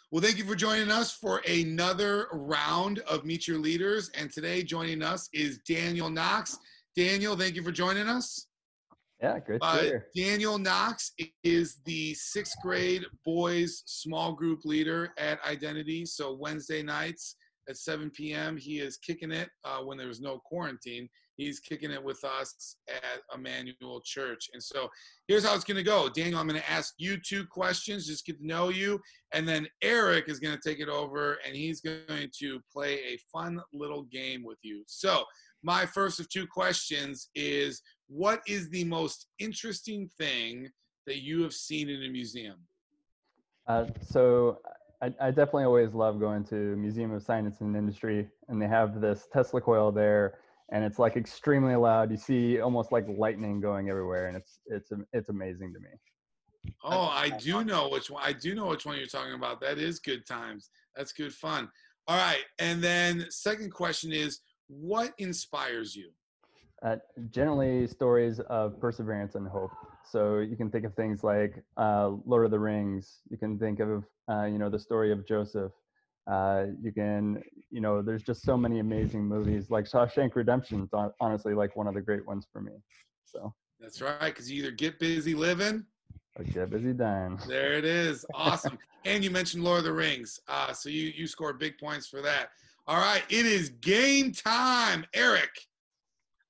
Well, thank you for joining us for another round of Meet Your Leaders. And today joining us is Danial Knox. Danial, thank you for joining us. Yeah, great to be here. Danial Knox is the 6th grade boys small group leader at Identity. So Wednesday nights at 7 p.m., he is kicking it when there's no quarantine. He's kicking it with us at Emmanuel Church. And so here's how it's going to go. Daniel, I'm going to ask you 2 questions, just get to know you. And then Eric is going to take it over, and he's going to play a fun little game with you. So my first of 2 questions is, what is the most interesting thing that you have seen in a museum? So I definitely always love going to Museum of Science and Industry, and they have this Tesla coil there, and it's like extremely loud. You see almost like lightning going everywhere, and it's amazing to me. Oh, I do know which one. I do know which one you're talking about. That is good times. That's good fun. All right, and then second question is, what inspires you? Generally stories of perseverance and hope. So you can think of things like Lord of the Rings. You can think of, the story of Joseph. You can, there's just so many amazing movies. Like Shawshank Redemption is honestly like one of the great ones for me. So that's right, because you either get busy living or get busy dying. There it is. Awesome. And you mentioned Lord of the Rings. So you scored big points for that. All right, it is game time. Eric.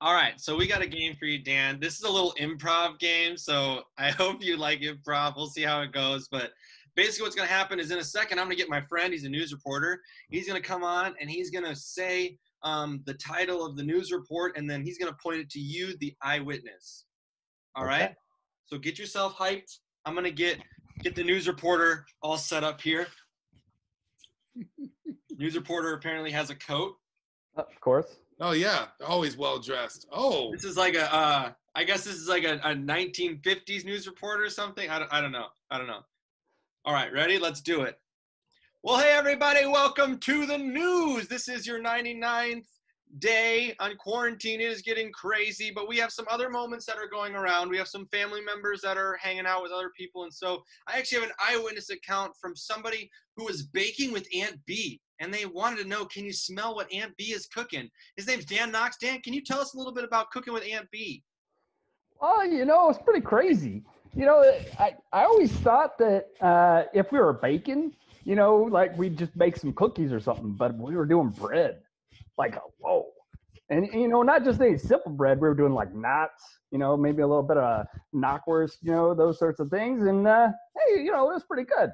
All right, so we got a game for you, Dan. This is a little improv game, so I hope you like improv. We'll see how it goes. But basically what's going to happen is in a second, I'm going to get my friend. He's a news reporter. He's going to come on, and he's going to say the title of the news report, and then he's going to point it to you, the eyewitness. All right? So get yourself hyped. I'm going to get the news reporter all set up here. News reporter apparently has a coat. Of course. Oh, yeah. Always well-dressed. Oh. This is like I guess this is like a 1950s news reporter or something. I don't know. All right, ready? Let's do it. Well, hey, everybody. Welcome to the news. This is your 99th day on quarantine. It is getting crazy, but we have some other moments that are going around. We have some family members that are hanging out with other people. And so I actually have an eyewitness account from somebody who was baking with Aunt B. And they wanted to know, can you smell what Aunt B is cooking? His name's Dan Knox. Dan, can you tell us a little bit about cooking with Aunt B? Oh, it's pretty crazy. I always thought that if we were baking, like we'd just bake some cookies or something, but we were doing bread. Like, whoa. And, not just any simple bread. We were doing like knots, maybe a little bit of knockwurst, those sorts of things. And, hey, it was pretty good.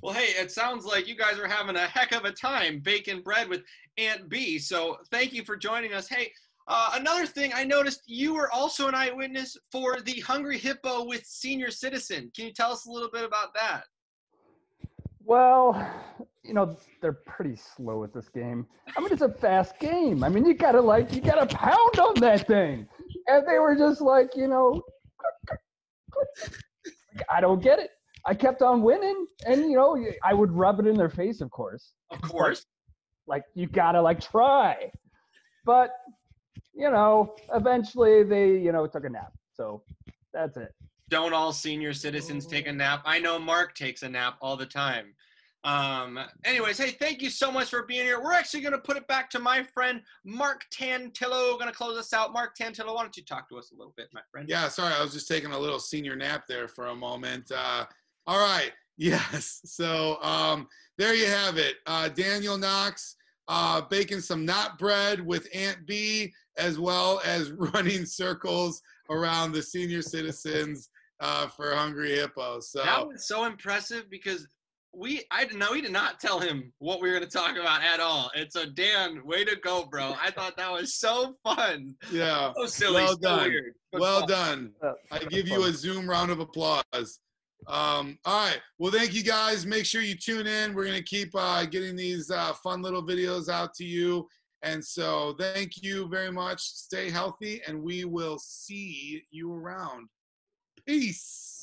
Well, hey, it sounds like you guys are having a heck of a time baking bread with Aunt B. So thank you for joining us. Hey, another thing, I noticed you were also an eyewitness for the Hungry Hippo with Senior Citizen. Can you tell us a little bit about that? Well, they're pretty slow at this game. I mean, it's a fast game. I mean, you gotta pound on that thing. And they were just like, I don't get it. I kept on winning, and I would rub it in their face, of course. Of course. Like you gotta try. But eventually they took a nap. So that's it. Don't all senior citizens take a nap? I know Mark takes a nap all the time. Anyways, hey, thank you so much for being here. We're actually going to put it back to my friend Mark Tantillo. Going to close us out. Mark Tantillo, why don't you talk to us a little bit, my friend? Yeah, sorry, I was just taking a little senior nap there for a moment. All right, yes. So there you have it. Danial Knox baking some knot bread with Aunt B, as well as running circles around the senior citizens for Hungry Hippo. So that was so impressive because we did not tell him what we were going to talk about at all. And so Dan, way to go, bro. I thought that was so fun. Yeah. So silly, well so done. weird. Well done. I give you a Zoom round of applause. All right. Well, thank you guys. Make sure you tune in. We're going to keep getting these fun little videos out to you. And so thank you very much. Stay healthy, and we will see you around. Peace.